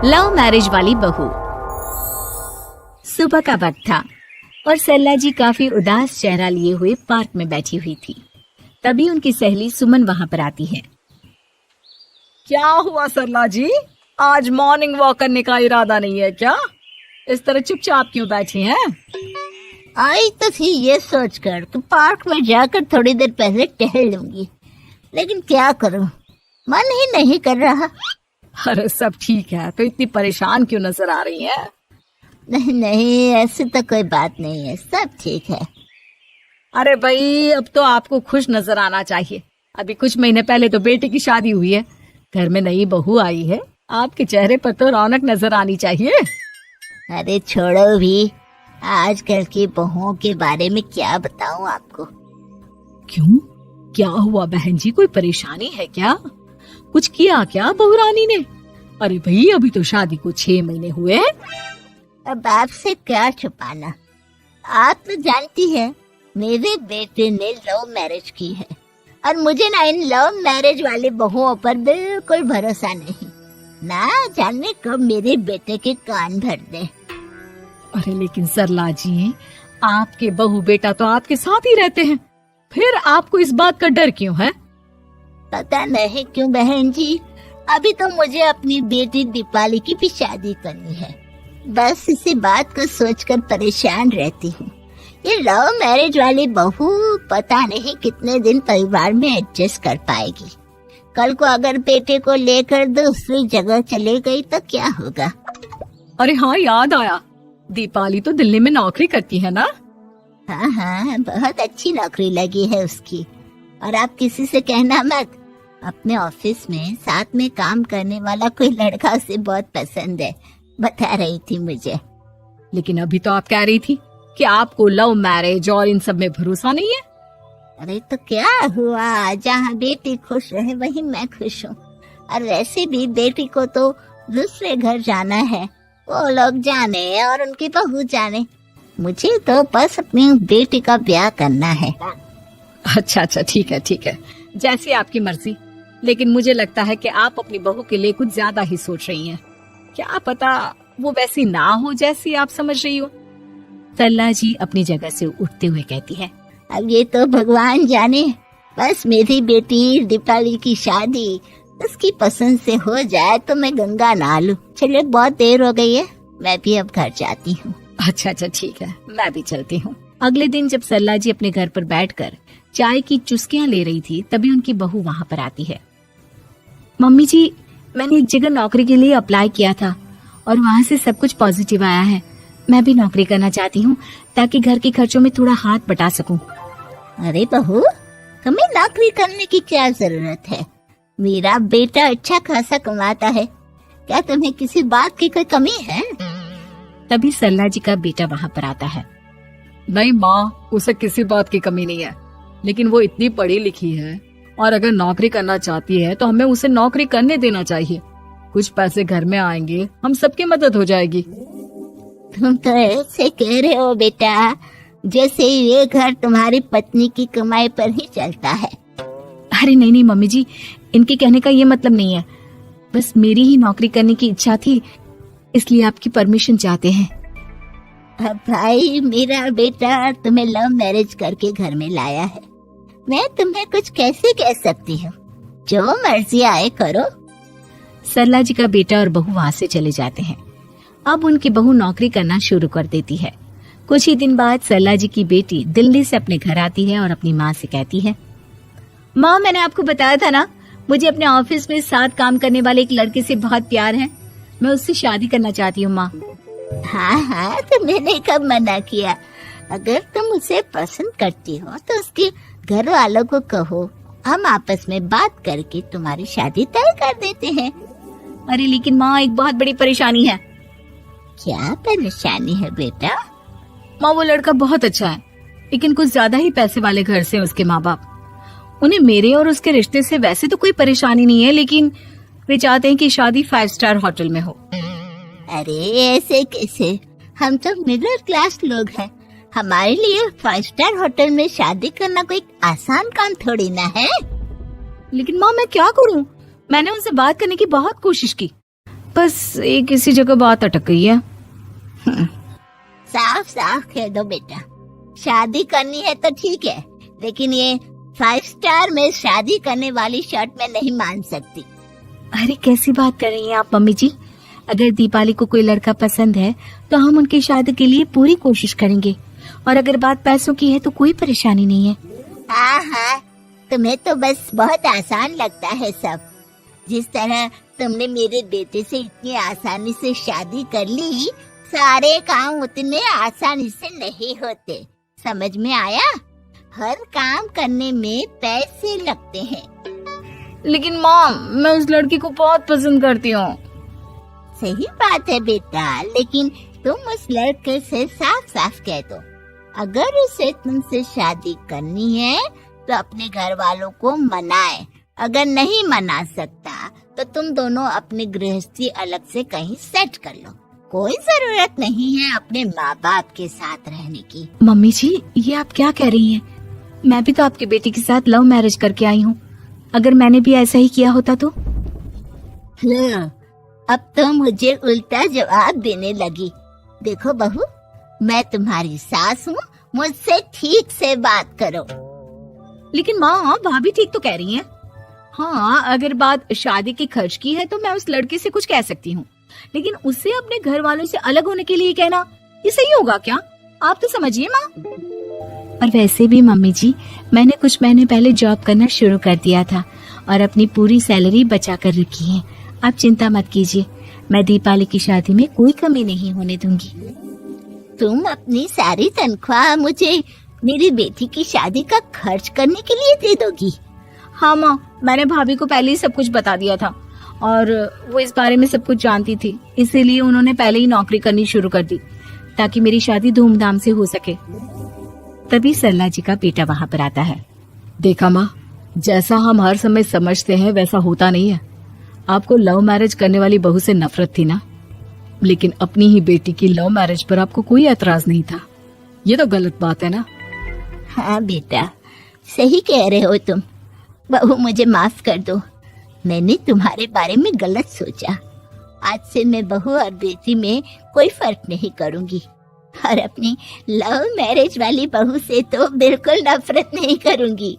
Love marriage वाली बहू। सुबह का वक्त था और सरला जी काफी उदास चेहरा लिए हुए पार्क में बैठी हुई थी। तभी उनकी सहेली सुमन वहां पर आती है। क्या हुआ सरला जी, आज मॉर्निंग वॉक करने का इरादा नहीं है क्या? इस तरह चुपचाप क्यों बैठी हैं? आई तो थी ये सोचकर कि पार्क में जाकर थोड़ी देर पहले टहल लूंगी, लेकिन क्या करूं, मन ही नहीं कर रहा। अरे सब ठीक है, तो इतनी परेशान क्यों नजर आ रही हैं? नहीं नहीं, ऐसी तो कोई बात नहीं है, सब ठीक है। अरे भाई, अब तो आपको खुश नजर आना चाहिए। अभी कुछ महीने पहले तो बेटे की शादी हुई है, घर में नई बहू आई है, आपके चेहरे पर तो रौनक नजर आनी चाहिए। अरे छोड़ो भी, आजकल की बहुओं के बारे में क्या बताऊं आपको। क्यों, क्या हुआ बहन जी, कोई परेशानी है क्या? कुछ किया क्या बहू रानी ने? अरे भाई, अभी तो शादी को 6 महीने हुए हैं। अब आपसे क्या छुपाना, आप तो जानती है मेरे बेटे ने लव मैरिज की है और मुझे ना इन लव मैरिज वाली बहुओं पर बिल्कुल भरोसा नहीं। ना जाने कब मेरे बेटे के कान भर दे। अरे लेकिन सरला जी, आपके बहू बेटा तो आपके साथ ही रहते हैं, फिर आपको इस बात का डर क्यों है? पता नहीं क्यों बहन जी, अभी तो मुझे अपनी बेटी दीपाली की भी शादी करनी है। बस इसी बात को सोचकर परेशान रहती हूँ। ये लव मैरिज वाली बहू पता नहीं कितने दिन परिवार में एडजस्ट कर पाएगी। कल को अगर बेटे को लेकर दूसरी जगह चले गई तो क्या होगा? अरे हाँ, याद आया, दीपाली तो दिल्ली में नौकरी करती है ना? हाँ हाँ, बहुत अच्छी नौकरी लगी है उसकी। और आप किसी से कहना मत, अपने ऑफिस में साथ में काम करने वाला कोई लड़का उसे बहुत पसंद है, बता रही थी मुझे। लेकिन अभी तो आप कह रही थी कि आपको लव मैरिज और इन सब में भरोसा नहीं है। अरे तो क्या हुआ, जहाँ बेटी खुश रहे वहीं मैं खुश हूँ। और वैसे भी बेटी को तो दूसरे घर जाना है, वो लोग जाने और उनकी बहू जाने, मुझे तो बस अपनी बेटी का ब्याह करना है। अच्छा अच्छा, ठीक है ठीक है, जैसी आपकी मर्जी। लेकिन मुझे लगता है कि आप अपनी बहू के लिए कुछ ज्यादा ही सोच रही हैं। क्या पता वो वैसी ना हो जैसी आप समझ रही हो। सरला जी अपनी जगह से उठते हुए कहती है, अब ये तो भगवान जाने, बस मेरी बेटी दीपाली की शादी उसकी पसंद से हो जाए तो मैं गंगा नहा लूं। चलिए बहुत देर हो गई है, मैं भी अब घर जाती हूँ। अच्छा अच्छा ठीक है, मैं भी चलती हूँ। अगले दिन जब सरला जी अपने घर पर बैठकर चाय की चुस्कियां ले रही थी, तभी उनकी बहू वहां पर आती है। मम्मी जी, मैंने एक जगह नौकरी के लिए अप्लाई किया था और वहाँ से सब कुछ पॉजिटिव आया है। मैं भी नौकरी करना चाहती हूँ ताकि घर के खर्चों में थोड़ा हाथ बटा सकूं। अरे बहू, तुम्हें नौकरी करने की क्या जरूरत है? मेरा बेटा अच्छा खासा कमाता है, क्या तुम्हें किसी बात की कोई कमी है? तभी सरला जी का बेटा वहाँ पर आता है। नहीं माँ, उसे किसी बात की कमी नहीं है, लेकिन वो इतनी पढ़ी लिखी है और अगर नौकरी करना चाहती है तो हमें उसे नौकरी करने देना चाहिए। कुछ पैसे घर में आएंगे, हम सबकी मदद हो जाएगी। तुम तो ऐसे कह रहे हो बेटा जैसे ये घर तुम्हारी पत्नी की कमाई पर ही चलता है। अरे नहीं नहीं मम्मी जी, इनके कहने का ये मतलब नहीं है, बस मेरी ही नौकरी करने की इच्छा थी, इसलिए आपकी परमिशन चाहते हैं। अब भाई, मेरा बेटा तुम्हें लव मैरिज करके घर में लाया है, मैं तुम्हें कुछ कैसे कह सकती हूँ? जो मर्जी आए करो। सरला जी का बेटा और बहू वहाँ से चले जाते हैं। अब उनकी बहू नौकरी करना शुरू कर देती है। कुछ ही दिन बाद सरला जी की बेटी दिल्ली से अपने घर आती है और अपनी माँ से कहती है, माँ, मैंने आपको बताया था ना, मुझे अपने ऑफिस में साथ काम करने वाले एक लड़के से बहुत प्यार है, मैं उससे शादी करना चाहती हूँ। माँ, हाँ हाँ, तो मैंने कब मना किया? अगर तुम उसे पसंद करती हो तो उसके घर वालों को कहो, हम आपस में बात करके तुम्हारी शादी तय कर देते हैं। अरे लेकिन माँ, एक बहुत बड़ी परेशानी है। क्या परेशानी है बेटा? माँ, वो लड़का बहुत अच्छा है, लेकिन कुछ ज्यादा ही पैसे वाले घर से उसके माँ बाप। उन्हें मेरे और उसके रिश्ते से वैसे तो कोई परेशानी नहीं है, लेकिन वे चाहते हैं कि शादी 5 स्टार होटल में हो। अरे ऐसे कैसे, हम तो मिडिल क्लास लोग हैं, हमारे लिए 5 स्टार होटल में शादी करना कोई आसान काम थोड़ी ना है। लेकिन माँ, मैं क्या करूँ? मैंने उनसे बात करने की बहुत कोशिश की, बस एक इसी जगह बात अटक गई है। साफ साफ कह दो बेटा, शादी करनी है तो ठीक है, लेकिन ये 5 स्टार में शादी करने वाली शर्त मैं नहीं मान सकती। अरे कैसी बात कर रही हैं आप मम्मी जी? अगर दीपाली को कोई लड़का पसंद है तो हम उनकी शादी के लिए पूरी कोशिश करेंगे, और अगर बात पैसों की है तो कोई परेशानी नहीं है। हाँ हाँ, तुम्हें तो बस बहुत आसान लगता है सब। जिस तरह तुमने मेरे बेटे से इतनी आसानी से शादी कर ली, सारे काम उतने आसानी से नहीं होते। समझ में आया? हर काम करने में पैसे लगते हैं। लेकिन माँ, मैं उस लड़की को बहुत पसंद करती हूँ। सही बात है बेटा, लेकिन तुम उस लड़के से साफ साफ कह दो, अगर उसे तुमसे शादी करनी है तो अपने घर वालों को मनाए। अगर नहीं मना सकता तो तुम दोनों अपनी गृहस्थी अलग से कहीं सेट कर लो। कोई जरूरत नहीं है अपने माँ बाप के साथ रहने की। मम्मी जी, ये आप क्या कह रही हैं? मैं भी तो आपकी बेटी के साथ लव मैरिज करके आई हूँ। अगर मैंने भी ऐसा ही किया होता तो? लो, अब तो मुझे उल्टा जवाब देने लगी। देखो बहू, मैं तुम्हारी सास हूँ, मुझसे ठीक से बात करो। लेकिन माँ, भाभी ठीक तो कह रही हैं। हाँ, अगर बात शादी के खर्च की है तो मैं उस लड़के से कुछ कह सकती हूँ, लेकिन उससे अपने घर वालों से अलग होने के लिए कहना, ये सही होगा क्या? आप तो समझिए माँ। और वैसे भी मम्मी जी, मैंने कुछ महीने पहले जॉब करना शुरू कर दिया था और अपनी पूरी सैलरी बचा कर रखी है। आप चिंता मत कीजिए, मैं दीपाली की शादी में कोई कमी नहीं होने दूंगी। तुम अपनी सारी तनख्वाह मुझे मेरी बेटी की शादी का खर्च करने के लिए दे दोगी? हाँ माँ, मैंने भाभी को पहले ही सब कुछ बता दिया था और वो इस बारे में सब कुछ जानती थी, इसीलिए उन्होंने पहले ही नौकरी करनी शुरू कर दी ताकि मेरी शादी धूमधाम से हो सके। तभी सरला जी का बेटा वहाँ पर आता है। देखा माँ, जैसा हम हर समय समझते हैं वैसा होता नहीं है। आपको लव मैरिज करने वाली बहू से नफरत थी ना, लेकिन अपनी ही बेटी की लव मैरिज पर आपको कोई एतराज नहीं था। ये तो गलत बात है ना। हाँ बेटा, सही कह रहे हो तुम। बहू, मुझे माफ कर दो, मैंने तुम्हारे बारे में गलत सोचा। आज से मैं बहू और बेटी में कोई फर्क नहीं करूंगी, और अपनी लव मैरिज वाली बहू से तो बिल्कुल नफरत नहीं करूंगी।